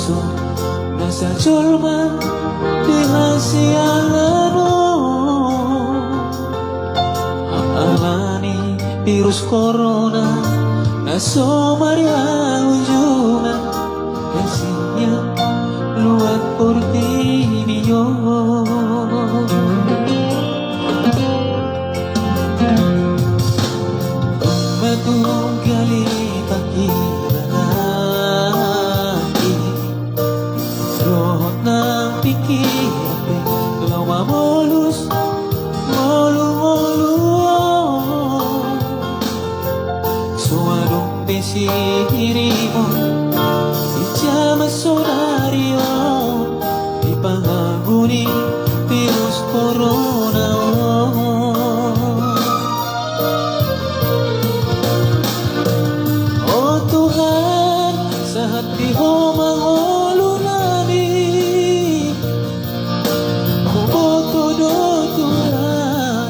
puso nasa tsulman di hasiano. Ang alani virus corona na somaria ujungan kasihnya luat portinio. Matunggali pagkirangati rohot ng pikiran kalau mamulus molu-molu suadong pesihirimo di jama sonario di pangaguni virus corona. Di homang nami kuboto do Tuhan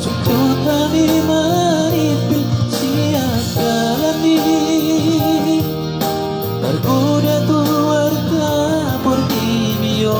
cucut kami manipil siagalani tergoda tuarga portimio.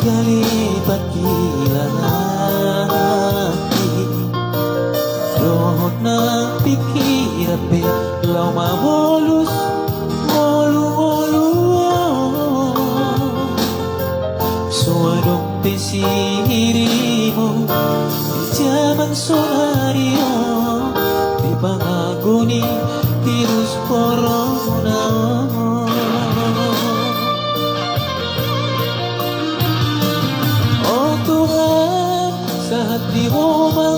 Kalipat kilangati rohot na pikiran pe law mamulus molu-molu suadong pesihirimo di jaman sonario di pangaguni virus corona. Tuhan saat di rumah